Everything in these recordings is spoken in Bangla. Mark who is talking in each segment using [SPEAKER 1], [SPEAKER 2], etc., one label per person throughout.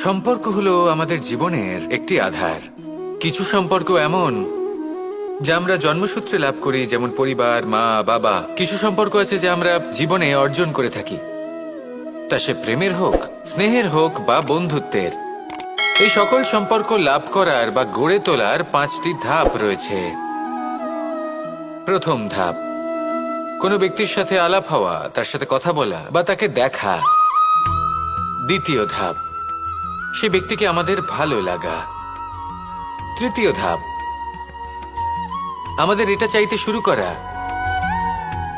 [SPEAKER 1] সম্পর্ক হলো আমাদের জীবনের একটি আধার। কিছু সম্পর্ক এমন যা আমরা জন্মসূত্রে লাভ করি, যেমন পরিবার, মা, বাবা। কিছু সম্পর্ক আছে যা আমরা জীবনে অর্জন করে থাকি, তা সে প্রেমের হোক, স্নেহের হোক বা বন্ধুত্বের। এই সকল সম্পর্ক লাভ করার বা গড়ে তোলার 5টি ধাপ রয়েছে। প্রথম ধাপ, কোনো ব্যক্তির সাথে আলাপ হওয়া, তার সাথে কথা বলা বা তাকে দেখা। দ্বিতীয় ধাপ, সে ব্যক্তিকে আমাদের ভালো লাগা। তৃতীয় ধাপ, আমাদের এটা চাইতে শুরু করা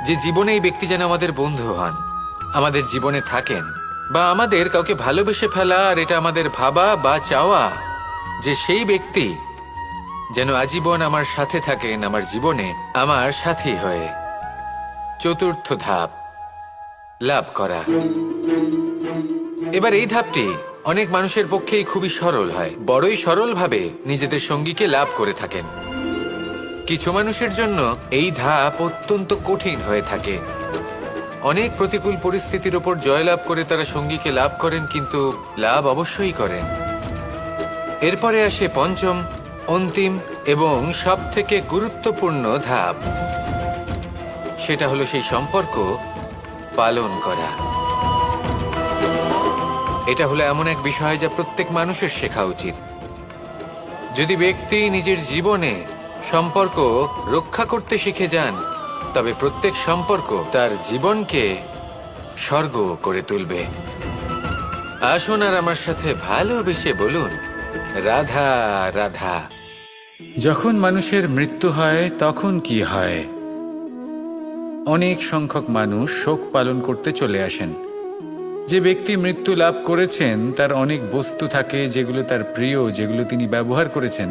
[SPEAKER 1] যে জীবনে এই ব্যক্তি যেন আমাদের বন্ধু হন, আমাদের জীবনে থাকেন, বা আমাদের কাউকে ভালোবেসে ফেলা আর এটা আমাদের ভাবা বা চাওয়া যে সেই ব্যক্তি যেন আজীবন আমার সাথে থাকেন, আমার জীবনে আমার সাথী হয়ে। চতুর্থ ধাপ, লাভ করা। এবার এই ধাপটি অনেক মানুষের পক্ষেই খুবই সরল হয়, বড়ই সরলভাবে নিজেদের সঙ্গীকে লাভ করে থাকেন। কিছু মানুষের জন্য এই ধাপ অত্যন্ত কঠিন হয়ে থাকে। অনেক প্রতিকূল পরিস্থিতির উপর জয়লাভ করে তারা সঙ্গীকে লাভ করেন, কিন্তু লাভ অবশ্যই করেন। এরপরে আসে পঞ্চম, অন্তিম এবং সবথেকে গুরুত্বপূর্ণ ধাপ। সেটা হলো সেই সম্পর্ক পালন করা। এটা হলো এমন এক বিষয় যা প্রত্যেক মানুষের শেখা উচিত। যদি ব্যক্তি নিজের জীবনে সম্পর্ক রক্ষা করতে শিখে যান, তবে প্রত্যেক সম্পর্ক তার জীবনকে স্বর্গ করে তুলবে। আসুন আর আমার সাথে ভালোবেসে বলুন, রাধা রাধা। যখন মানুষের মৃত্যু হয় তখন কি হয়? অনেক সংখ্যক মানুষ শোক পালন করতে চলে আসেন। যে ব্যক্তি মৃত্যু লাভ করেছেন তার অনেক বস্তু থাকে যেগুলো তার প্রিয়, যেগুলো তিনি ব্যবহার করেছেন।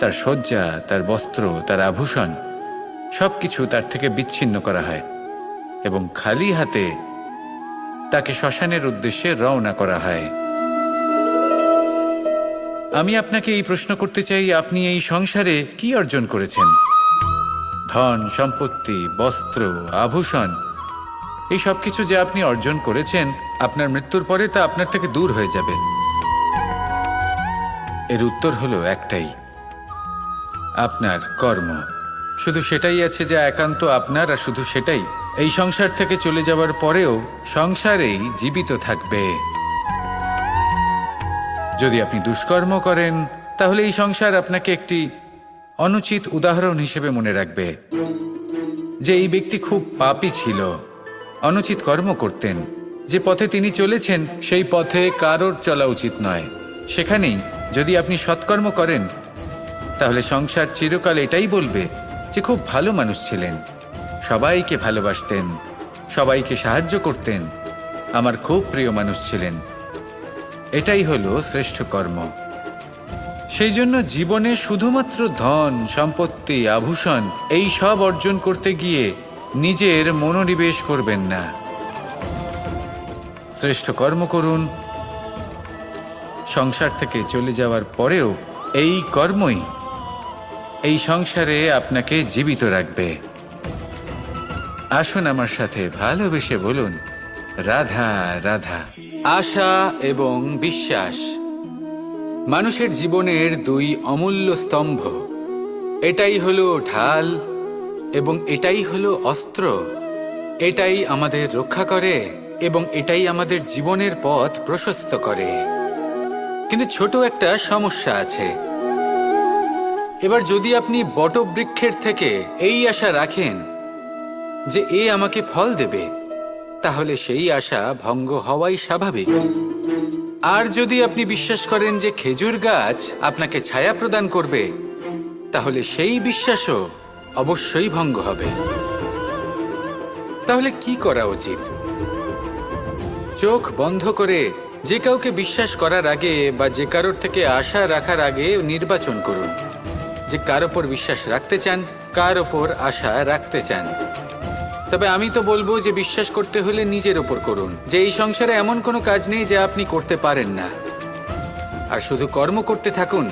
[SPEAKER 1] তার শয্যা, তার বস্ত্র, তার আভূষণ সবকিছু তার থেকে বিচ্ছিন্ন করা হয় এবং খালি হাতে তাকে শ্মশানের উদ্দেশ্যে রওনা করা হয়। আমি আপনাকে এই প্রশ্ন করতে চাই, আপনি এই সংসারে কি অর্জন করেছেন? ধন, সম্পত্তি, বস্ত্র, আভূষণ, এই সবকিছু যে আপনি অর্জন করেছেন, আপনার মৃত্যুর পরে তা আপনার থেকে দূর হয়ে যাবে। এর উত্তর হলো একটাই, আপনার কর্ম। শুধু সেটাই আছে যা একান্ত আপনার, আর শুধু সেটাই এই সংসার থেকে চলে যাওয়ার পরেও সংসারেই জীবিত থাকবে। যদি আপনি দুষ্কর্ম করেন, তাহলে এই সংসার আপনাকে একটি অনুচিত উদাহরণ হিসেবে মনে রাখবে যে এই ব্যক্তি খুব পাপী ছিল, অনুচিত কর্ম করতেন। যে পথে তিনি চলেছেন সেই পথে কারোর চলা উচিত নয়। সেখানেই যদি আপনি সৎকর্ম করেন, তাহলে সংসার চিরকাল এটাই বলবে যে খুব ভালো মানুষ ছিলেন, সবাইকে ভালোবাসতেন, সবাইকে সাহায্য করতেন, আমার খুব প্রিয় মানুষ ছিলেন। এটাই হলো শ্রেষ্ঠ কর্ম। সেই জন্য জীবনে শুধুমাত্র ধন, সম্পত্তি, আভূষণ এই সব অর্জন করতে গিয়ে নিজের মনোনিবেশ করবেন না। শ্রেষ্ঠ কর্ম করুন। সংসার থেকে চলে যাওয়ার পরেও এই কর্মই এই সংসারে আপনাকে জীবিত রাখবে। আসুন আমার সাথে ভালোবেসে বলুন, রাধা রাধা। আশা এবং বিশ্বাস মানুষের জীবনের 2 অমূল্য স্তম্ভ। এটাই হলো ঢাল এবং এটাই হলো অস্ত্র। এটাই আমাদের রক্ষা করে এবং এটাই আমাদের জীবনের পথ প্রশস্ত করে। কিন্তু ছোট একটা সমস্যা আছে। এবার যদি আপনি বটবৃক্ষের থেকে এই আশা রাখেন যে এ আমাকে ফল দেবে, তাহলে সেই আশা ভঙ্গ হওয়াই স্বাভাবিক। আর যদি আপনি বিশ্বাস করেন যে খেজুর গাছ আপনাকে ছায়া প্রদান করবে, তাহলে সেই বিশ্বাসও অবশ্যই ভঙ্গ হবে। তাহলে কি করা উচিত? চোখ বন্ধ করে যে কাউকে বিশ্বাস করার আগে বা যে কারোর থেকে আশা রাখার আগে নির্বাচন করুন যে কার ওপর বিশ্বাস রাখতে চান, কার ওপর আশা রাখতে চান। তবে আমি তো বলবো যে বিশ্বাস করতে হলে নিজের ওপর করুন, যে এই সংসারে এমন কোনো কাজ নেই যা আপনি করতে পারেন না। আর শুধু কর্ম করতে থাকুন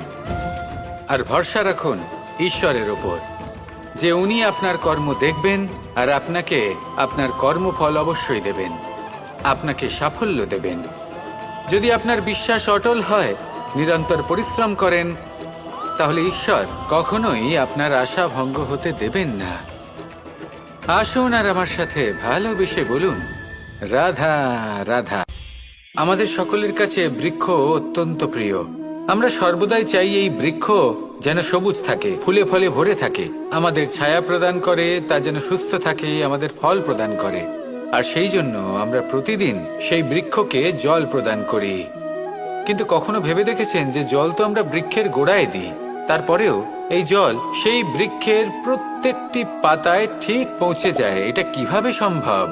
[SPEAKER 1] আর ভরসা রাখুন ঈশ্বরের ওপর যে উনি আপনার কর্ম দেখবেন আর আপনাকে আপনার কর্মফল অবশ্যই দেবেন, আপনাকে সাফল্য দেবেন। যদি আপনার বিশ্বাস অটল হয়, নিরন্তর পরিশ্রম করেন, তাহলে ঈশ্বর কখনোই আপনার আশা ভঙ্গ হতে দেবেন না। আসুন আর আমার সাথে ভালোবেসে বলুন, রাধা রাধা। আমাদের সকলের কাছে বৃক্ষ অত্যন্ত প্রিয়। আমরা সর্বদাই চাই এই বৃক্ষ যেন সবুজ থাকে, ফুলে ফলে ভরে থাকে, আমাদের ছায়া প্রদান করে, তা যেন সুস্থ থাকে, আমাদের ফল প্রদান করে। আর সেই জন্য আমরা প্রতিদিন সেই বৃক্ষকে জল প্রদান করি। কিন্তু কখনো ভেবে দেখেছেন যে জল তো আমরা বৃক্ষের গোড়ায় দিই, তারপরেও এই জল সেই বৃক্ষের প্রত্যেকটি পাতায় ঠিক পৌঁছে যায়? এটা কিভাবে সম্ভব?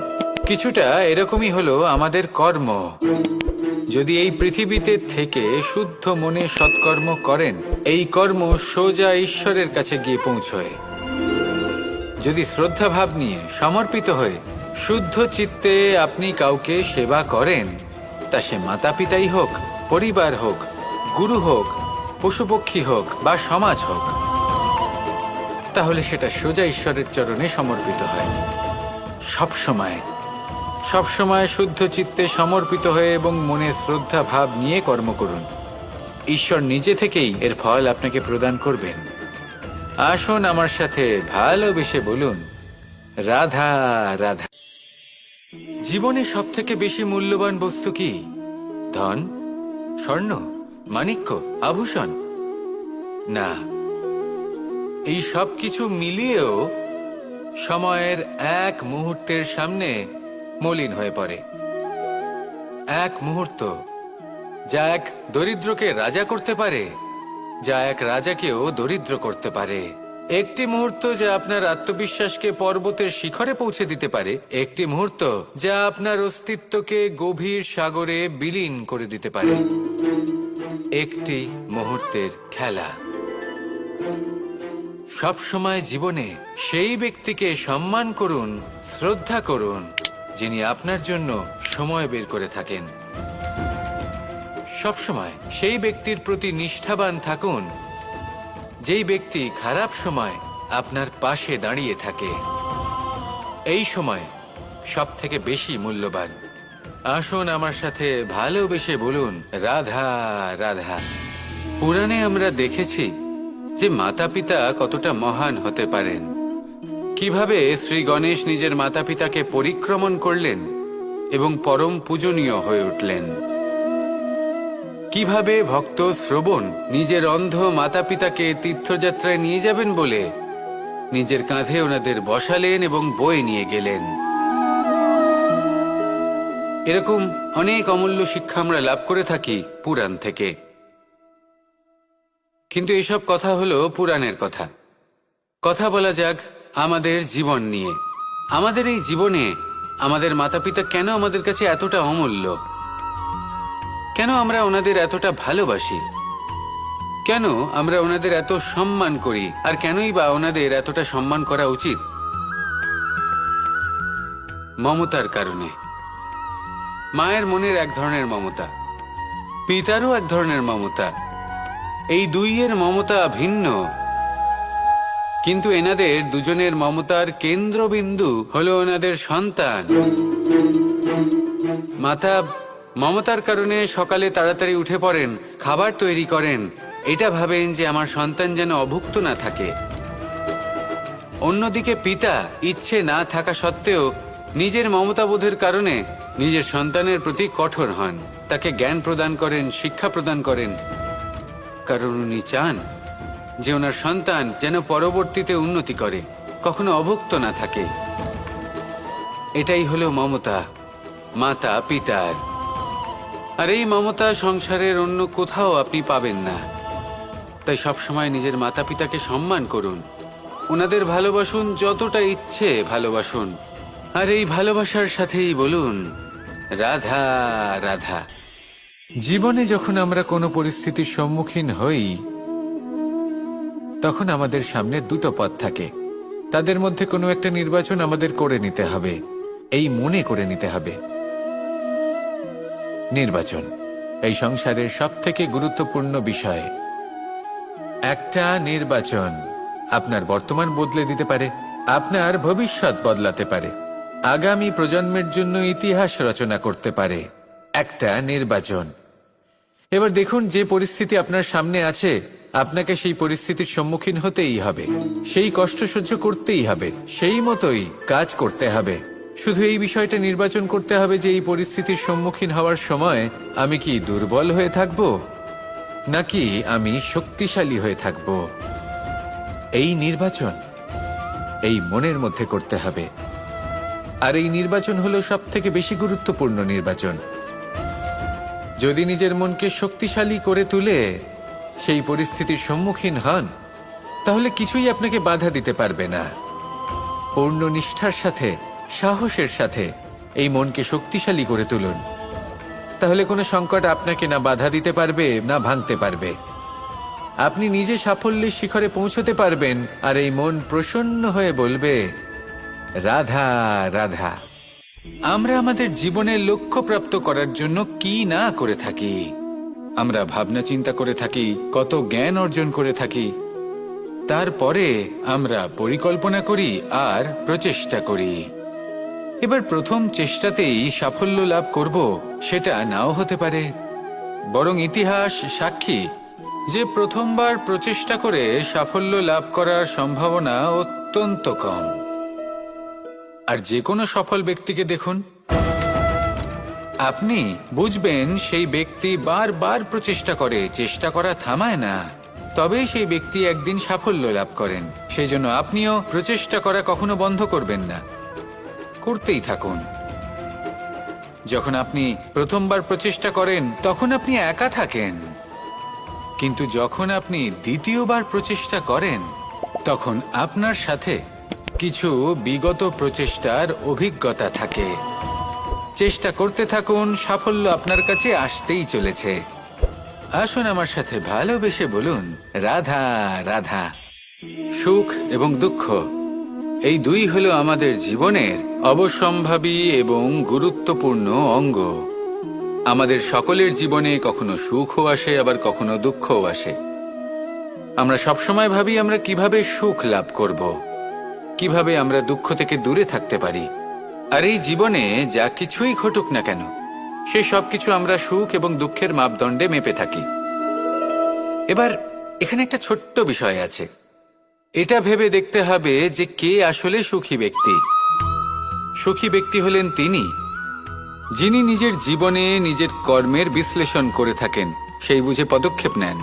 [SPEAKER 1] কিছুটা এরকমই হলো আমাদের কর্ম। যদি এই পৃথিবীতে থেকে শুদ্ধ মনে সৎকর্ম করেন, এই কর্ম সোজা ঈশ্বরের কাছে গিয়ে পৌঁছয়। যদি শ্রদ্ধা ভাব নিয়ে সমর্পিত হয়ে শুদ্ধ চিত্তে আপনি কাউকে সেবা করেন, তা সে মাতা পিতাই হোক, পরিবার হোক, গুরু হোক, পশুপক্ষী হোক বা সমাজ হোক, তাহলে সেটা সোজা ঈশ্বরের চরণে সমর্পিত হয়। সবসময় সবসময় শুদ্ধ চিত্তে সমর্পিত হয়ে এবং মনে শ্রদ্ধা ভাব নিয়ে কর্ম করুন। ঈশ্বর নিজে থেকেই এর ফল আপনাকে প্রদান করবেন। আসুন আমার সাথে ভালোবেসে বলুন, রাধা রাধা। জীবনে সব থেকে বেশি মূল্যবান বস্তু কি? ধন, স্বর্ণ, মাণিক্য, আভূষণ? না, এই সব কিছু মিলিয়েও সময়ের এক মুহূর্তের সামনে মলিন হয়ে পড়ে। এক মুহূর্ত যা এক দরিদ্রকে রাজা করতে পারে, যা এক রাজাকেও দরিদ্র করতে পারে। একটি মুহূর্ত যা আপনার আত্মবিশ্বাসকে পর্বতের শিখরে পৌঁছে দিতে পারে, একটি মুহূর্ত যা আপনার অস্তিত্বকে গভীর সাগরে বিলীন করে দিতে পারে। একটি মুহূর্তের খেলা। সব সময় জীবনে সেই ব্যক্তিকে সম্মান করুন, শ্রদ্ধা করুন, যিনি আপনার জন্য সময় বের করে থাকেন। সবসময় সেই ব্যক্তির প্রতি নিষ্ঠাবান থাকুন, যেই ব্যক্তি খারাপ সময় আপনার পাশে দাঁড়িয়ে থাকে। এই সময় সব থেকে বেশি মূল্যবান। আসুন আমার সাথে ভালোবেসে বলুন, রাধা রাধা। পুরাণে আমরা দেখেছি যে মাতা পিতা কতটা মহান হতে পারেন। কিভাবে শ্রী গণেশ নিজের মাতা পিতাকে পরিক্রমণ করলেন এবং পরম পূজনীয় হয়ে উঠলেন। কিভাবে ভক্ত শ্রবণ নিজের অন্ধ মাতা পিতাকে তীর্থযাত্রায় নিয়ে যাবেন বলে নিজের কাঁধে ওনাদের বসালেন এবং বয়ে নিয়ে গেলেন। এরকম অনেক অমূল্য শিক্ষা আমরা লাভ করে থাকি পুরাণ থেকে। কিন্তু এসব কথা হলো পুরাণের কথা। কথা বলা যাক আমাদের জীবন নিয়ে। আমাদের এই জীবনে আমাদের মাতা পিতা কেন আমাদের কাছে এতটা অমূল্য? কেন আমরা ওনাদের এতটা ভালোবাসি? কেন আমরা ওনাদের এত সম্মান করি? আর কেনই বা ওনাদের এতটা সম্মান করা উচিত? মমতার কারণে। মায়ের মনের এক ধরনের মমতা, পিতারও এক ধরনের মমতা। এই দুইয়ের মমতা ভিন্ন, কিন্তু এনাদের দুজনের মমতার কেন্দ্রবিন্দু হলো ওনাদের সন্তান। মাতা মমতার কারণে সকালে তাড়াতাড়ি উঠে পড়েন, খাবার তৈরি করেন, এটা ভাবেন যে আমার সন্তান যেন অভুক্ত না থাকে। অন্যদিকে পিতা ইচ্ছে না থাকা সত্ত্বেও নিজের মমতাবোধের কারণে নিজের সন্তানের প্রতি কঠোর হন, তাকে জ্ঞান প্রদান করেন, শিক্ষা প্রদান করেন, কারণ উনি চান যে ওনার সন্তান যেন পরবর্তীতে উন্নতি করে, কখনো অভুক্ত না থাকে। এটাই হলো মমতা মাতা পিতার। আর এই মমতা সংসারের অন্য কোথাও আপনি পাবেন না। তাই সবসময় নিজের মাতা পিতাকে সম্মান করুন, ওনাদের ভালোবাসুন, যতটা ইচ্ছে ভালোবাসুন। আর এই ভালোবাসার সাথেই বলুন, রাধা রাধা। জীবনে যখন আমরা কোনো পরিস্থিতির সম্মুখীন হই, তখন আমাদের সামনে দুটো পথ থাকে। তাদের মধ্যে কোনো একটা নির্বাচন আমাদের করে নিতে হবে, এই মনে করে নিতে হবে। নির্বাচন এই সংসারের সবথেকে গুরুত্বপূর্ণ বিষয়। একটা নির্বাচন আপনার বর্তমান বদলে দিতে পারে, আপনার ভবিষ্যৎ বদলাতে পারে, আগামী প্রজন্মের জন্য ইতিহাস রচনা করতে পারে। একটা নির্বাচন। এবার দেখুন, যে পরিস্থিতি আপনার সামনে আছে, আপনাকে সেই পরিস্থিতির সম্মুখীন হতেই হবে, সেই কষ্ট সহ্য করতেই হবে, সেই মতোই কাজ করতে হবে। শুধু এই বিষয়টা নির্বাচন করতে হবে যে এই পরিস্থিতির সম্মুখীন হওয়ার সময় আমি কি দুর্বল হয়ে থাকব নাকি আমি শক্তিশালী হয়ে থাকব। এই নির্বাচন এই মনের মধ্যে করতে হবে। আর এই নির্বাচন হলো সবথেকে বেশি গুরুত্বপূর্ণ নির্বাচন। যদি নিজের মনকে শক্তিশালী করে তুলে সেই পরিস্থিতির সম্মুখীন হন, তাহলে কিছুই আপনাকে বাধা দিতে পারবে না। পূর্ণ নিষ্ঠার সাথে, সাহসের সাথে এই মনকে শক্তিশালী করে তুলুন, তাহলে কোনো সংকট আপনাকে না বাধা দিতে পারবে না ভাঙতে পারবে। আপনি নিজে সাফল্যের শিখরে পৌঁছতে পারবেন, আর এই মন প্রসন্ন হয়ে বলবে, রাধা রাধা। আমরা আমাদের জীবনের লক্ষ্য প্রাপ্ত করার জন্য কি না করে থাকি। আমরা ভাবনা চিন্তা করে থাকি, কত জ্ঞান অর্জন করে থাকি, তারপরে আমরা পরিকল্পনা করি আর প্রচেষ্টা করি। এবার প্রথম চেষ্টাতেই সাফল্য লাভ করব সেটা নাও হতে পারে, বরং ইতিহাস সাক্ষী যে প্রথমবার প্রচেষ্টা করে সাফল্য লাভ করার সম্ভাবনা অত্যন্ত কম। আর যে কোনো সফল ব্যক্তিকে দেখুন, আপনি বুঝবেন সেই ব্যক্তি বারবার প্রচেষ্টা করে, চেষ্টা করা থামায় না, তবেই সেই ব্যক্তি একদিন সাফল্য লাভ করেন। সেই জন্য আপনিও প্রচেষ্টা করা কখনো বন্ধ করবেন না, করতেই থাকুন। যখন আপনি প্রথমবার প্রচেষ্টা করেন তখন আপনি একা থাকেন, কিন্তু যখন আপনি দ্বিতীয়বার প্রচেষ্টা করেন তখন আপনার সাথে কিছু বিগত প্রচেষ্টার অভিজ্ঞতা থাকে। চেষ্টা করতে থাকুন, সাফল্য আপনার কাছে আসতেই চলেছে। আসুন আমার সাথে ভালোবেসে বলুন, রাধা রাধা। সুখ এবং দুঃখ এই দুই হলো আমাদের জীবনের অবশ্যম্ভাবী এবং গুরুত্বপূর্ণ অঙ্গ। আমাদের সকলের জীবনে কখনো সুখও আসে, আবার কখনো দুঃখও আসে। আমরা সবসময় ভাবি আমরা কিভাবে সুখ লাভ করব, কিভাবে আমরা দুঃখ থেকে দূরে থাকতে পারি। আর এই জীবনে যা কিছুই ঘটুক না কেন, সে সব কিছু আমরা সুখ এবং দুঃখের মাপদণ্ডে মেপে থাকি। এবার এখানে একটা ছোট্ট বিষয় আছে, এটা ভেবে দেখতে হবে যে কে আসলে সুখী ব্যক্তি। সুখী ব্যক্তি হলেন তিনি যিনি নিজের জীবনে নিজের কর্মের বিশ্লেষণ করে থাকেন, সেই বুঝে পদক্ষেপ নেন।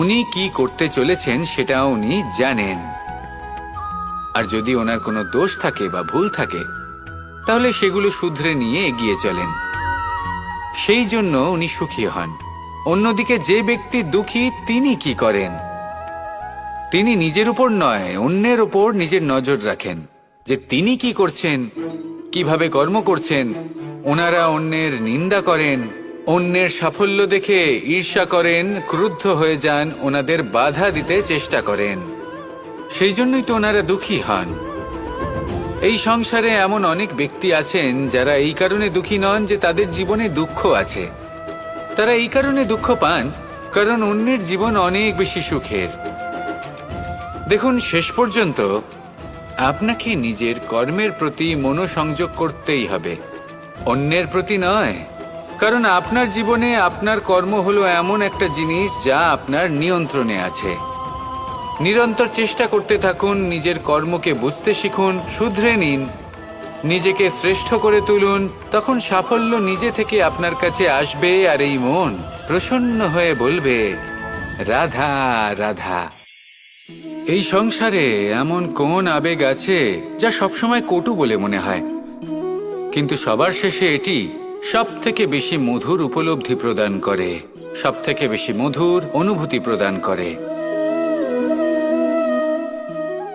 [SPEAKER 1] উনি কি করতে চলেছেন সেটা উনি জানেন, আর যদি ওনার কোনো দোষ থাকে বা ভুল থাকে তাহলে সেগুলো শুধরে নিয়ে এগিয়ে চলেন। সেই জন্য উনি সুখী হন। অন্যদিকে যে ব্যক্তি দুঃখী, তিনি কি করেন? তিনি নিজের উপর নয়, অন্যের উপর নিজের নজর রাখেন যে তিনি কি করছেন, কিভাবে কর্ম করছেন। ওনারা অন্যের নিন্দা করেন, অন্যের সাফল্য দেখে ঈর্ষা করেন, ক্রুদ্ধ হয়ে যান, ওনাদের বাধা দিতে চেষ্টা করেন। সেই জন্যই তো ওনারা দুঃখী হন। এই সংসারে এমন অনেক ব্যক্তি আছেন যারা এই কারণে দুঃখী নন যে তাদের জীবনে দুঃখ আছে। তারা এই কারণে দুঃখ পান কারণ অন্যের জীবন অনেক বেশি সুখের। দেখুন, শেষ পর্যন্ত আপনাকে নিজের কর্মের প্রতি মনোসংযোগ করতেই হবে, অন্যের প্রতি নয়। কারণ আপনার জীবনে আপনার কর্ম হলো এমন একটা জিনিস যা আপনার নিয়ন্ত্রণে আছে। নিরন্তর চেষ্টা করতে থাকুন, নিজের কর্মকে বুঝতে শিখুন, শুধরে নিন, নিজেকে শ্রেষ্ঠ করে তুলুন। তখন সাফল্য নিজে থেকে আপনার কাছে আসবে, আর এই মন প্রসন্ন হয়ে বলবে, রাধা রাধা। এই সংসারে এমন কোন আবেগ আছে যা সবসময় কটু বলে মনে হয়, কিন্তু সবার শেষে এটি সব থেকে বেশি মধুর উপলব্ধি প্রদান করে, সব থেকে বেশি মধুর অনুভূতি প্রদান করে।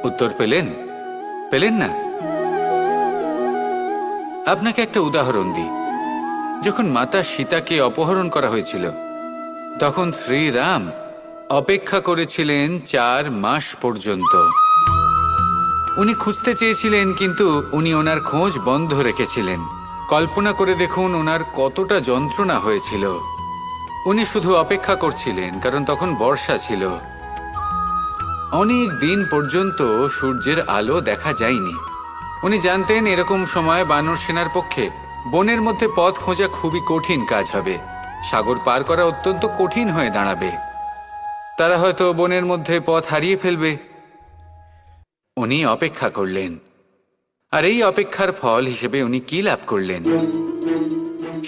[SPEAKER 1] উত্তর পেলেন না? আপনাকে একটা উদাহরণ দিই। যখন মাতা সীতাকে অপহরণ করা হয়েছিল তখন শ্রীরাম অপেক্ষা করেছিলেন 4 মাস পর্যন্ত। উনি খুঁজতে চেয়েছিলেন, কিন্তু উনি ওনার খোঁজ বন্ধ রেখেছিলেন। কল্পনা করে দেখুন ওনার কতটা যন্ত্রণা হয়েছিল। উনি শুধু অপেক্ষা করছিলেন, কারণ তখন বর্ষা ছিল। অনেক দিন পর্যন্ত সূর্যের আলো দেখা যায়নি। উনি জানতেন এরকম সময় বানর সেনার পক্ষে বনের মধ্যে পথ খোঁজা খুবই কঠিন কাজ হবে।
[SPEAKER 2] সাগর পার করা অত্যন্ত কঠিন হয়ে দাঁড়াবে। তারা হয়তো বনের মধ্যে পথ হারিয়ে ফেলবে। উনি অপেক্ষা করলেন, আর এই অপেক্ষার ফল হিসেবে উনি কি লাভ করলেন?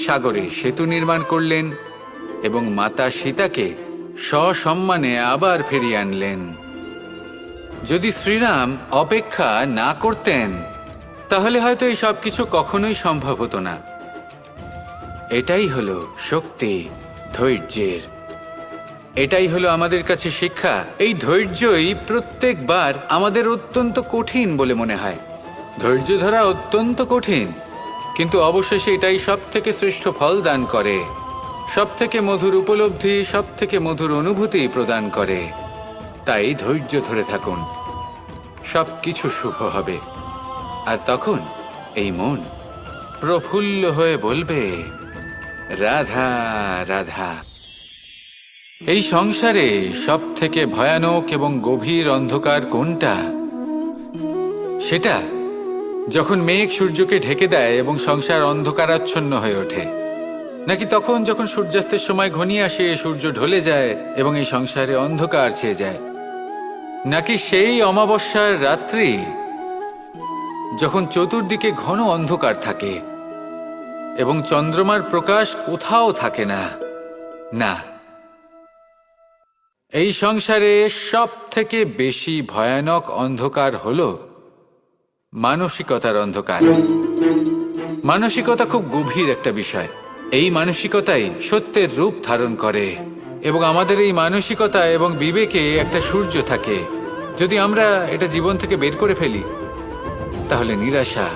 [SPEAKER 2] সাগরে সেতু নির্মাণ করলেন এবং মাতা সীতাকে সসম্মানে আবার ফিরিয়ে আনলেন। যদি শ্রীরাম অপেক্ষা না করতেন তাহলে হয়তো এই সব কিছু কখনোই সম্ভব হতো না। এটাই হলো শক্তি ধৈর্যের। এটাই হলো আমাদের কাছে শিক্ষা। এই ধৈর্যই প্রত্যেকবার আমাদের অত্যন্ত কঠিন বলে মনে হয়। ধৈর্য ধরা অত্যন্ত কঠিন, কিন্তু অবশেষে এটাই সব থেকে শ্রেষ্ঠ ফল দান করে, সব থেকে মধুর উপলব্ধি, সব থেকে মধুর অনুভূতি প্রদান করে। তাই ধৈর্য ধরে থাকুন, সব কিছু শুভ হবে। আর তখন এই মন প্রফুল্ল হয়ে বলবে, রাধা রাধা। এই সংসারে সব থেকে ভয়ানক এবং গভীর অন্ধকার কোনটা? সেটা যখন মেঘ সূর্যকে ঢেকে দেয় এবং সংসার অন্ধকারাচ্ছন্ন হয়ে ওঠে, নাকি তখন যখন সূর্যাস্তের সময় ঘনিয়ে আসে, সূর্য ঢলে যায় এবং এই সংসারে অন্ধকার ছেয়ে যায়, নাকি সেই অমাবস্যার রাত্রি যখন চতুর্দিকে ঘন অন্ধকার থাকে এবং চন্দ্রমার প্রকাশ কোথাও থাকে না? না, এই সংসারে সব থেকে বেশি ভয়ানক অন্ধকার হলো মানসিকতার অন্ধকার। মানসিকতা খুব গভীর একটা বিষয়। এই মানসিকতাই সত্যের রূপ ধারণ করে এবং আমাদের এই মানসিকতা এবং বিবেকে একটা সূর্য থাকে। যদি আমরা এটা জীবন থেকে বের করে ফেলি তাহলে নিরাশা,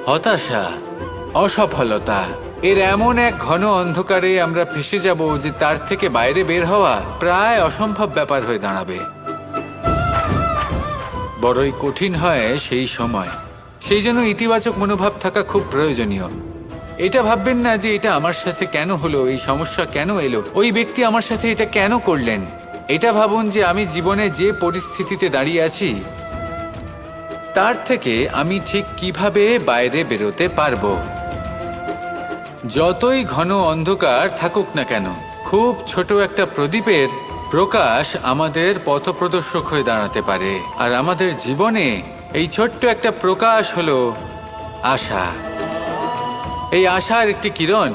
[SPEAKER 2] হতাশা, অসফলতা এর এমন এক ঘন অন্ধকারে আমরা ফেসে যাব যে তার থেকে বাইরে বের হওয়া প্রায় অসম্ভব ব্যাপার হয়ে দাঁড়াবে। বড়ই কঠিন হয় সেই সময়। সেই জন্য ইতিবাচক মনোভাব থাকা খুব প্রয়োজনীয়। এটা ভাববেন না যে এটা আমার সাথে কেন হলো, এই সমস্যা কেন এলো, ওই ব্যক্তি আমার সাথে এটা কেন করলেন। এটা ভাবুন যে আমি জীবনে যে পরিস্থিতিতে দাঁড়িয়ে আছি তার থেকে আমি ঠিক কিভাবে বাইরে বেরোতে পারবো। যতই ঘন অন্ধকার থাকুক না কেন, খুব ছোট একটা প্রদীপের প্রকাশ আমাদের পথপ্রদর্শক হয়ে দাঁড়াতে পারে। আর আমাদের জীবনে এই ছোট্ট একটা প্রকাশ হলো আশা। এই আশার একটি কিরণ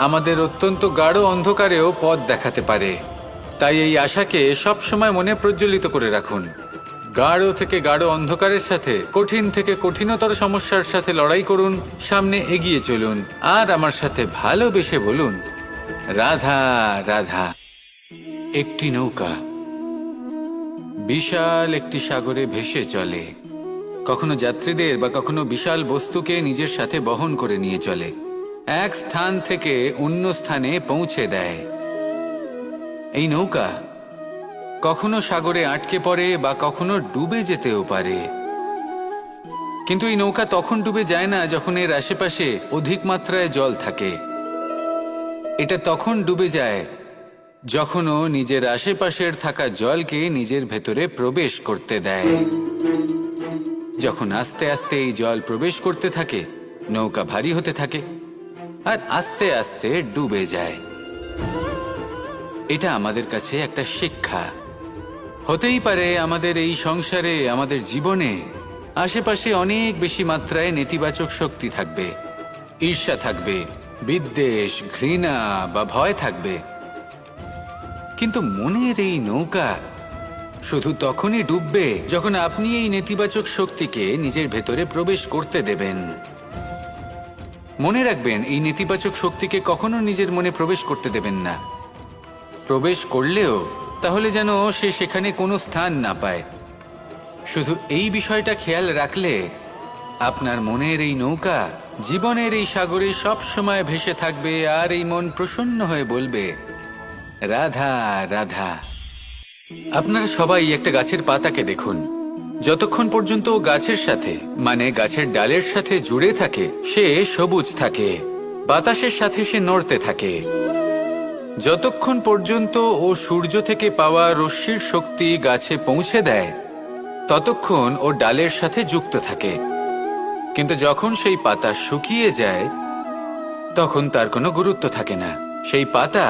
[SPEAKER 2] আমাদের অত্যন্ত গাঢ় অন্ধকারেও পথ দেখাতে পারে। তাই এই আশাকে সবসময় মনে প্রজ্বলিত করে রাখুন। গাঢ় থেকে গাঢ় অন্ধকারের সাথে, কঠিন থেকে কঠিনতর সমস্যার সাথে লড়াই করুন, সামনে এগিয়ে চলুন, আর আমার সাথে ভালোবেসে বলুন, রাধা রাধা। একটি নৌকা বিশাল একটি সাগরে ভেসে চলে। কখনো যাত্রীদের বা কখনো বিশাল বস্তুকে নিজের সাথে বহন করে নিয়ে চলে, এক স্থান থেকে অন্য স্থানে পৌঁছে দেয়। এই নৌকা কখনো সাগরে আটকে পড়ে বা কখনো ডুবে যেতেও পারে, কিন্তু এই নৌকা তখন ডুবে যায় না যখন এর আশেপাশে অধিক মাত্রায় জল থাকে। এটা তখন ডুবে যায় যখন ও নিজের আশেপাশের থাকা জলকে নিজের ভেতরে প্রবেশ করতে দেয়। যখন আস্তে আস্তে এই জল প্রবেশ করতে থাকে, নৌকা ভারী হতে থাকে আর আস্তে আস্তে ডুবে যায়। এটা আমাদের কাছে একটা শিক্ষা। হতেই পারে আমাদের এই সংসারে, আমাদের জীবনে আশেপাশে অনেক বেশি মাত্রায় নেতিবাচক শক্তি থাকবে, ঈর্ষা থাকবে, বিদ্বেষ, ঘৃণা বা ভয় থাকবে, কিন্তু মনের এই নৌকা শুধু তখনই ডুববে যখন আপনি এই নেতিবাচক শক্তিকে নিজের ভেতরে প্রবেশ করতে দেবেন। মনে রাখবেন, এই নেতিবাচক শক্তিকে কখনো নিজের মনে প্রবেশ করতে দেবেন না। প্রবেশ করলেও তাহলে যেন সে সেখানে কোনো স্থান না পায়। শুধু এই বিষয়টা খেয়াল রাখলে আপনার মনের এই নৌকা জীবনের এই সাগরে সব সময় ভেসে থাকবে, আর এই মন প্রসন্ন হয়ে বলবে, রাধা রাধা। আপনারা সবাই একটা গাছের পাতাকে দেখুন। যতক্ষণ পর্যন্ত ও গাছের সাথে, মানে গাছের ডালের সাথে জুড়ে থাকে, সে সবুজ থাকে, বাতাসের সাথে সে নড়তে থাকে। যতক্ষণ পর্যন্ত ও সূর্য থেকে পাওয়া রশ্মির শক্তি গাছে পৌঁছে দেয়, ততক্ষণ ও ডালের সাথে যুক্ত থাকে। কিন্তু যখন সেই পাতা শুকিয়ে যায় তখন তার কোনো গুরুত্ব থাকে না। সেই পাতা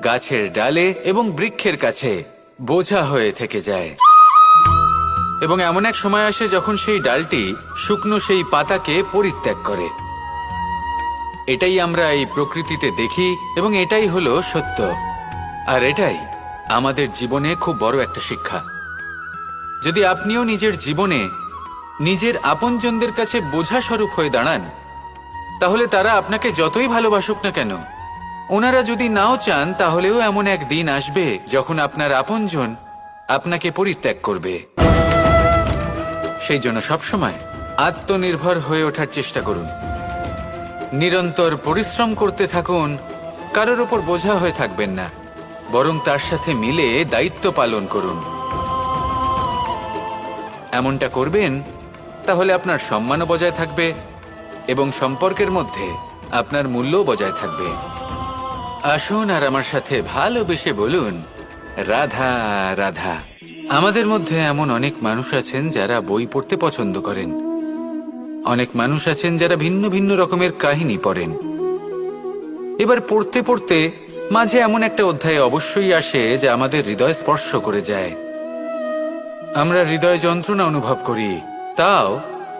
[SPEAKER 2] গাছের ডালে এবং বৃক্ষের কাছে বোঝা হয়ে থেকে যায়। এবং এমন এক সময় আসে যখন সেই ডালটি শুকনো সেই পাতাকে পরিত্যাগ করে। এটাই আমরা এই প্রকৃতিতে দেখি এবং এটাই হলো সত্য। আর এটাই আমাদের জীবনে খুব বড় একটা শিক্ষা। যদি আপনিও নিজের জীবনে নিজের আপনজনদের কাছে বোঝা স্বরূপ হয়ে দাঁড়ান, তাহলে তারা আপনাকে যতই ভালোবাসুক না কেন, ওনারা যদি নাও চান, তাহলেও এমন এক দিন আসবে যখন আপনার আপনজন আপনাকে পরিত্যাগ করবে। সেই জন্য সবসময় আত্মনির্ভর হয়ে ওঠার চেষ্টা করুন। নিরন্তর পরিশ্রম করতে থাকুন, কারোর ওপর বোঝা হয়ে থাকবেন না, বরং তার সাথে মিলে দায়িত্ব পালন করুন। এমনটা করবেন, তাহলে আপনার সম্মানও বজায় থাকবে এবং সম্পর্কের মধ্যে আপনার মূল্যও বজায় থাকবে। আসুন আর আমার সাথে ভালোবেসে বলুন, রাধা রাধা। আমাদের মধ্যে এমন অনেক মানুষ আছেন যারা বই পড়তে পছন্দ করেন। অনেক মানুষ আছেন যারা ভিন্ন ভিন্ন রকমের কাহিনী পড়েন। এবার পড়তে পড়তে মাঝে এমন একটা অধ্যায় অবশ্যই আসে যা আমাদের হৃদয় স্পর্শ করে যায়। আমরা হৃদয় যন্ত্রণা অনুভব করি, তাও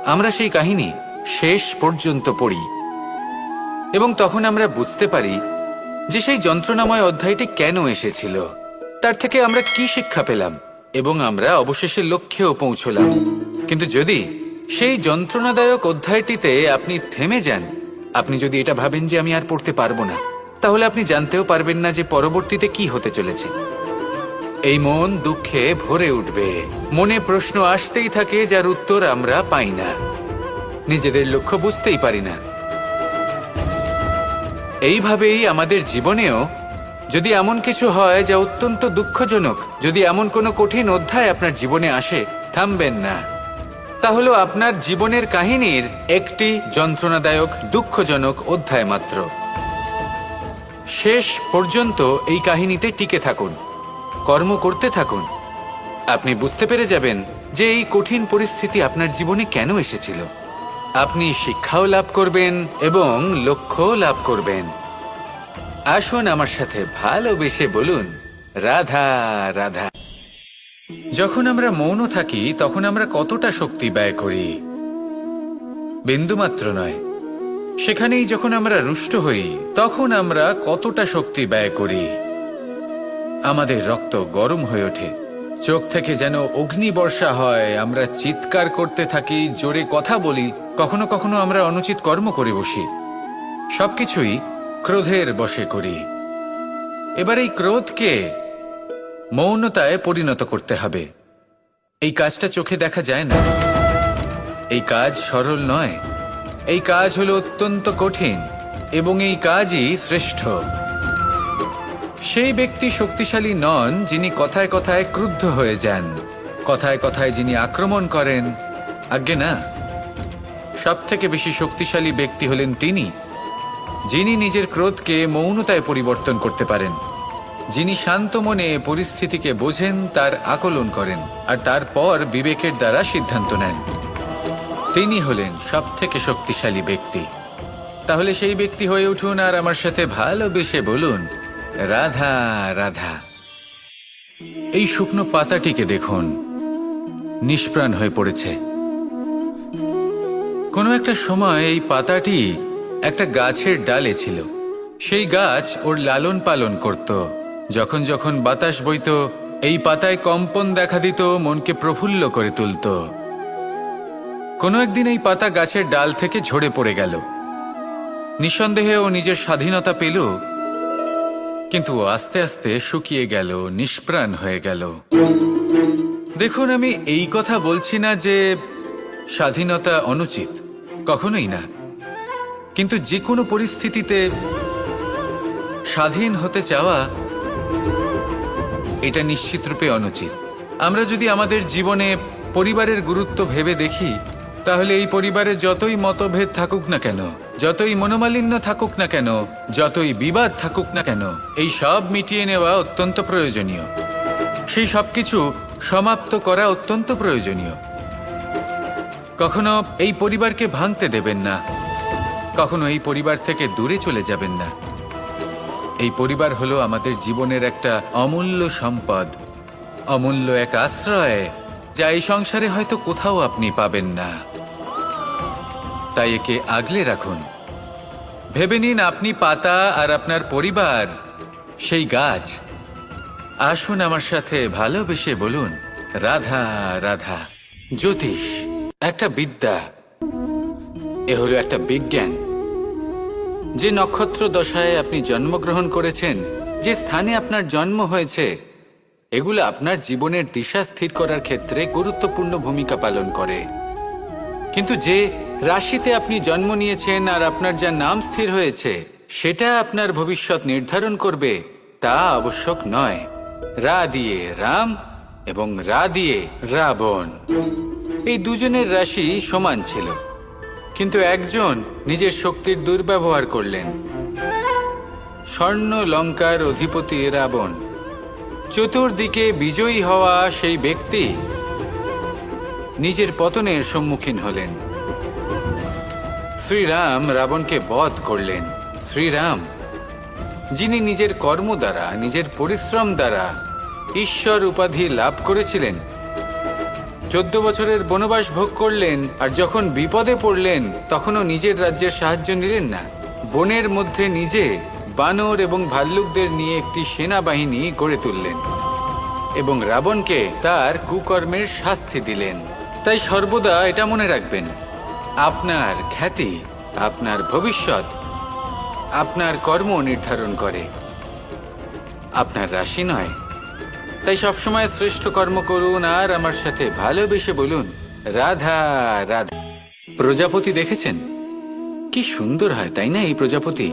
[SPEAKER 2] আমরা সেই কাহিনী শেষ পর্যন্ত পড়ি এবং তখন আমরা বুঝতে পারি যে সেই যন্ত্রণাময় অধ্যায়টি কেন এসেছিল, তার থেকে আমরা কি শিক্ষা পেলাম এবং আমরা অবশেষে লক্ষ্যেও পৌঁছলাম। কিন্তু যদি সেই যন্ত্রণাদায়ক অধ্যায়টিতে আপনি থেমে যান, আপনি যদি এটা ভাবেন যে আমি আর পড়তে পারবো না, তাহলে আপনি জানতেও পারবেন না যে পরবর্তীতে কি হতে চলেছে। এই মন দুঃখে ভরে উঠবে, মনে প্রশ্ন আসতেই থাকে যার উত্তর আমরা পাই না, নিজেদের লক্ষ্য বুঝতেই পারি না। এইভাবেই আমাদের জীবনেও যদি এমন কিছু হয় যা অত্যন্ত দুঃখজনক, যদি এমন কোনো কঠিন অধ্যায় আপনার জীবনে আসে, থামবেন না। তাহলে আপনার জীবনের কাহিনীর একটি যন্ত্রণাদায়ক দুঃখজনক অধ্যায় মাত্র। শেষ পর্যন্ত এই কাহিনীতে টিকে থাকুন, কর্ম করতে থাকুন। আপনি বুঝতে পেরে যাবেন যে এই কঠিন পরিস্থিতি আপনার জীবনে কেন এসেছিল। আপনি শিক্ষাও লাভ করবেন এবং লক্ষ্যও লাভ করবেন। আসুন আমার সাথে ভালোবেসে বলুন, রাধা রাধা। যখন আমরা মৌন থাকি তখন আমরা কতটা শক্তি ব্যয় করি, বিন্দুমাত্র নয়। সেখানেই যখন আমরা রুষ্ট হই তখন আমরা কতটা শক্তি ব্যয় করি। আমাদের রক্ত গরম হয়ে ওঠে, চোখ থেকে যেন অগ্নিবর্ষা হয়, আমরা চিৎকার করতে থাকি, জোরে কথা বলি, কখনো কখনো আমরা অনুচিত কর্ম করে বসি। সবকিছুই ক্রোধের বশে করি। এবার এই ক্রোধকে মৌনতায় পরিণত করতে হবে। এই কাজটা চোখে দেখা যায় না, এই কাজ সরল নয়, এই কাজ হলো অত্যন্ত কঠিন এবং এই কাজই শ্রেষ্ঠ। সেই ব্যক্তি শক্তিশালী নন যিনি কথায় কথায় ক্রুদ্ধ হয়ে যান, কথায় কথায় যিনি আক্রমণ করেন। আজ্ঞে না, সব থেকে বেশি শক্তিশালী ব্যক্তি হলেন তিনি যিনি নিজের ক্রোধকে মৌনতায় পরিবর্তন করতে পারেন, যিনি শান্ত মনে পরিস্থিতিকে বোঝেন, তার আকলন করেন আর তারপর বিবেকের দ্বারা সিদ্ধান্ত নেন। তিনি হলেন সব থেকে শক্তিশালী ব্যক্তি। তাহলে সেই ব্যক্তি হয়ে উঠুন আর আমার সাথে ভালোবেসে বলুন, রাধা রাধা। এই শুকনো পাতাটিকে দেখুন, নিষ্প্রাণ হয়ে পড়েছে। কোনো একটা সময় এই পাতাটি একটা গাছের ডালে ছিল। সেই গাছ ওর লালন পালন করত। যখন যখন বাতাস বইত, এই পাতায় কম্পন দেখা দিত, মনকে প্রফুল্ল করে তুলত। কোনো একদিন এই পাতা গাছের ডাল থেকে ঝরে পড়ে গেল। নিঃসন্দেহে ও নিজের স্বাধীনতা পেল, কিন্তু আস্তে আস্তে শুকিয়ে গেল, নিষ্প্রাণ হয়ে গেল। দেখুন, আমি এই কথা বলছি না যে স্বাধীনতা অনুচিত, কখনোই না। কিন্তু যে কোনো পরিস্থিতিতে স্বাধীন হতে চাওয়া এটা নিশ্চিতরূপে অনুচিত। আমরা যদি আমাদের জীবনে পরিবারের গুরুত্ব ভেবে দেখি, তাহলে এই পরিবারে যতই মতভেদ থাকুক না কেন, যতই মনোমালিন্য থাকুক না কেন, যতই বিবাদ থাকুক না কেন, এই সব মিটিয়ে নেওয়া অত্যন্ত প্রয়োজনীয়। সেই সব কিছু সমাপ্ত করা অত্যন্ত প্রয়োজনীয়। কখনো এই পরিবারকে ভাঙতে দেবেন না, কখনো এই পরিবার থেকে দূরে চলে যাবেন না। এই পরিবার হলো আমাদের জীবনের একটা অমূল্য সম্পদ, অমূল্য এক আশ্রয়, যা এই সংসারে হয়তো কোথাও আপনি পাবেন না। তাই একে আগলে রাখুন। ভেবে নিন আপনি পাতা আর আপনার পরিবার সেই গাছ। আসুন আমার সাথে ভালোবেসে বলুন, রাধা রাধা। জ্যোতিষ একটা বিদ্যা, এ হলো একটা বিজ্ঞান। যে নক্ষত্র দশায় আপনি জন্মগ্রহণ করেছেন, যে স্থানে আপনার জন্ম হয়েছে, এগুলো আপনার জীবনের দিশা স্থির করার ক্ষেত্রে গুরুত্বপূর্ণ ভূমিকা পালন করে। কিন্তু যে রাশিতে আপনি জন্ম নিয়েছেন আর আপনার যা নাম স্থির হয়েছে, সেটা আপনার ভবিষ্যৎ নির্ধারণ করবে তা আবশ্যক নয়। রা দিয়ে রাম এবং রা দিয়ে রাবণ, এই দুজনের রাশি সমান ছিল, কিন্তু একজন নিজের শক্তির দুর্ব্যবহার করলেন। স্বর্ণ লঙ্কার অধিপতি রাবণ, চতুর্দিকে বিজয়ী হওয়া সেই ব্যক্তি নিজের পতনের সম্মুখীন হলেন। শ্রীরাম রাবণকে বধ করলেন। শ্রীরাম, যিনি নিজের কর্ম দ্বারা, নিজের পরিশ্রম দ্বারা ঈশ্বর উপাধি লাভ করেছিলেন, 14 বছরের বনবাস ভোগ করলেন, আর যখন বিপদে পড়লেন তখনও নিজের রাজ্যের সাহায্য নিলেন না। বনের মধ্যে নিজে বানর এবং ভাল্লুকদের নিয়ে একটি সেনাবাহিনী গড়ে তুললেন এবং রাবণকে তার কুকর্মের শাস্তি দিলেন। তাই সর্বদা এটা মনে রাখবেন, আপনার খ্যাতি, আপনার ভবিষ্যৎ আপনার কর্ম নির্ধারণ করে, আপনার রাশি নয়। তাই সবসময় শ্রেষ্ঠ কর্ম করুন আর আমার সাথে ভালোবেসে বলুন, রাধা রাধা। প্রজাপতি দেখেছেন কি সুন্দর হয়, তাই না? এই প্রজাপতি,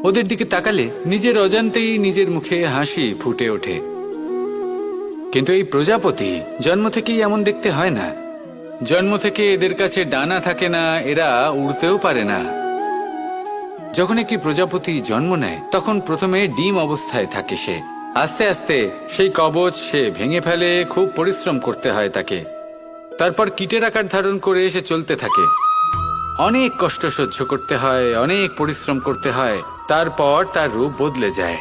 [SPEAKER 2] ওদের দিকে তাকালে নিজের অজান্তেই নিজের মুখে হাসি ফুটে ওঠে। কিন্তু এই প্রজাপতি জন্ম থেকেই এমন দেখতে হয় না। জন্ম থেকে এদের কাছে ডানা থাকে না, এরা উড়তেও পারে না। যখন একটি প্রজাপতি জন্ম নেয় তখন প্রথমে ডিম অবস্থায় থাকে সে। আস্তে আস্তে সেই কবচ সে ভেঙে ফেলে, খুব পরিশ্রম করতে হয় তাকে। তারপর কীটের আকার ধারণ করে সে চলতে থাকে, অনেক কষ্ট সহ্য করতে হয়, অনেক পরিশ্রম করতে হয়। তারপর তার রূপ বদলে যায়,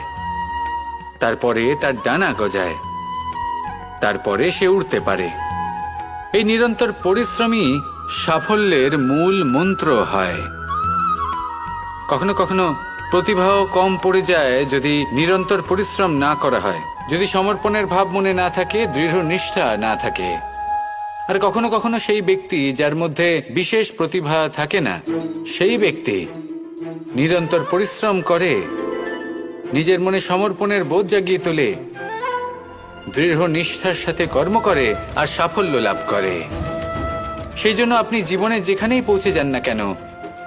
[SPEAKER 2] তারপরে তার ডানা গজায়, তারপরে সে উড়তে পারে। এই নিরন্তর পরিশ্রমই সাফল্যের মূল মন্ত্র হয়। কখনো কখনো প্রতিভাও কম পড়ে যায় যদি নিরন্তর পরিশ্রম না করা হয়, যদি সমর্পণের ভাব মনে না থাকে, দৃঢ় নিষ্ঠা না থাকে। আর কখনো কখনো সেই ব্যক্তি যার মধ্যে বিশেষ প্রতিভা থাকে না, সেই ব্যক্তি নিরন্তর পরিশ্রম করে, নিজের মনে সমর্পণের বোধ জাগিয়ে তোলে, দৃঢ় নিষ্ঠার সাথে কর্ম করে আর সাফল্য লাভ করে। সেই জন্য আপনি জীবনে যেখানেই পৌঁছে যান না কেন,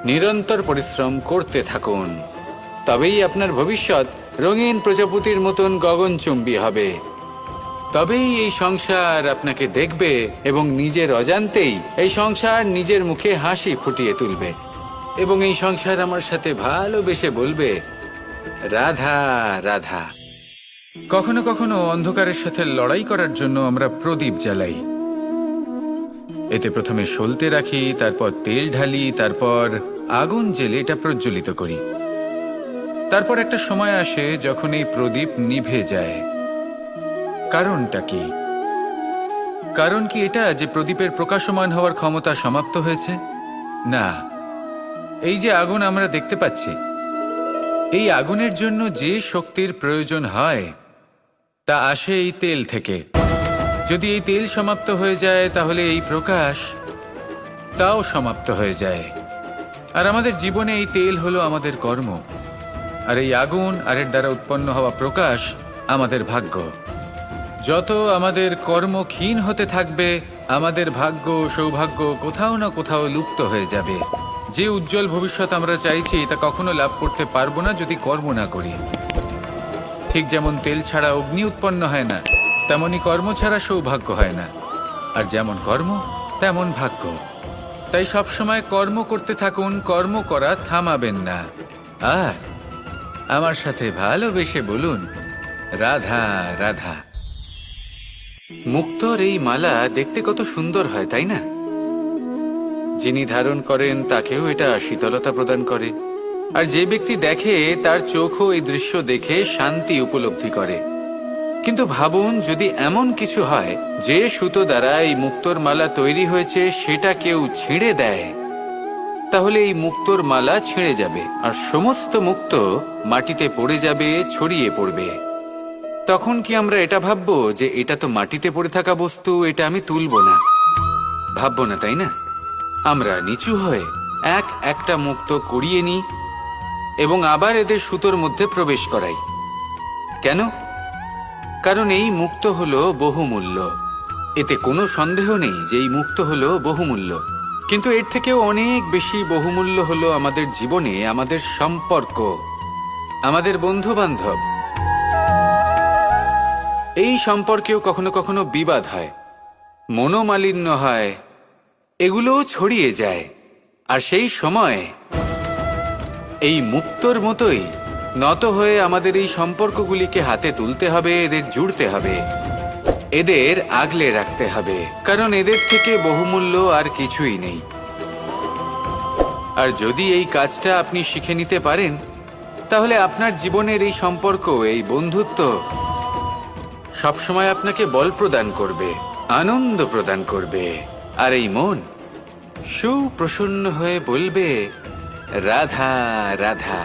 [SPEAKER 2] নিরন্তর পরিশ্রম করতে থাকুন। তবেই আপনার ভবিষ্যৎ রঙিন প্রজাপতির মতন গগনচুম্বী হবে। তবেই এই সংসার আপনাকে দেখবে এবং নিজের অজান্তেই এই সংসার নিজের মুখে হাসি ফুটিয়ে তুলবে এবং এই সংসার আমার সাথে ভালোবেসে বলবে, রাধা রাধা। কখনো কখনো অন্ধকারের সাথে লড়াই করার জন্য আমরা প্রদীপ জ্বালাই। এতে প্রথমে সলতে রাখি, তারপর তেল ঢালি, তারপর আগুন জেলে এটা প্রজ্বলিত করি। তারপর একটা সময় আসে যখন এই প্রদীপ নিভে যায়। কারণটা কি? কারণ কি এটা যে প্রদীপের প্রকাশমান হওয়ার ক্ষমতা সমাপ্ত হয়েছে? না, এই যে আগুন আমরা দেখতে পাচ্ছি, এই আগুনের জন্য যে শক্তির প্রয়োজন হয় তা আসে এই তেল থেকে। যদি এই তেল সমাপ্ত হয়ে যায় তাহলে এই প্রকাশ তাও সমাপ্ত হয়ে যায়। আর আমাদের জীবনে এই তেল হলো আমাদের কর্ম, আর এই আগুন আর এর দ্বারা উৎপন্ন হওয়া প্রকাশ আমাদের ভাগ্য। যত আমাদের কর্ম ক্ষীণ হতে থাকবে, আমাদের ভাগ্য সৌভাগ্য কোথাও না কোথাও লুপ্ত হয়ে যাবে। যে উজ্জ্বল ভবিষ্যৎ আমরা চাইছি তা কখনো লাভ করতে পারবো না যদি কর্ম না করি। ঠিক যেমন তেল ছাড়া অগ্নি উৎপন্ন হয় না, তেমনি কর্ম ছাড়া সৌভাগ্য হয় না। আর যেমন কর্ম তেমন ভাগ্য। তাই সবসময় কর্ম করতে থাকুন, কর্ম করা থামাবেন না। আর আমার সাথে ভালোবেসে বলুন, রাধা রাধা। মুক্তোর এই মালা দেখতে কত সুন্দর হয়, তাই না? যিনি ধারণ করেন তাকেও এটা শীতলতা প্রদান করে। আর যে ব্যক্তি দেখে তার চোখও এই দৃশ্য দেখে শান্তি উপলব্ধি করে। কিন্তু ভাবুন, যদি এমন কিছু হয় যে সুতো দ্বারা এই মুক্তোর মালা তৈরি হয়েছে সেটা কেউ ছিঁড়ে দেয়, তাহলে এই মুক্তোর মালা ছিঁড়ে যাবে আর সমস্ত মুক্তো মাটিতে পড়ে যাবে, ছড়িয়ে পড়বে। তখন কি আমরা এটা ভাববো যে এটা তো মাটিতে পড়ে থাকা বস্তু, এটা আমি তুলবো না? ভাববো না, তাই না? আমরা নিচু হয়ে একটা মুক্তো কুড়িয়ে নিই এবং আবার এদের সুতোর মধ্যে প্রবেশ করাই। কেন? কারণ এই মুক্তো হলো বহুমূল্য। এতে কোনো সন্দেহ নেই যে এই মুক্তো হলো বহুমূল্য। কিন্তু এর থেকেও অনেক বেশি বহুমূল্য হলো আমাদের জীবনে আমাদের সম্পর্ক, আমাদের বন্ধু বান্ধব। এই সম্পর্কেও কখনো কখনো বিবাদ হয়, মনোমালিন্য হয়, এগুলোও ছড়িয়ে যায়। আর সেই সময় এই মুক্তোর মতোই নত হয়ে আমাদের এই সম্পর্কগুলিকে হাতে তুলতে হবে, এদের জুড়তে হবে, এদের আগলে রাখতে হবে, কারণ এদের থেকে বহুমূল্য আর কিছুই নেই। আর যদি এই কাজটা আপনি শিখে নিতে পারেন, তাহলে আপনার জীবনের এই সম্পর্ক, এই বন্ধুত্ব সবসময় আপনাকে বল প্রদান করবে, আনন্দ প্রদান করবে। আর এই মন সুপ্রসন্ন হয়ে বলবে, রাধা রাধা।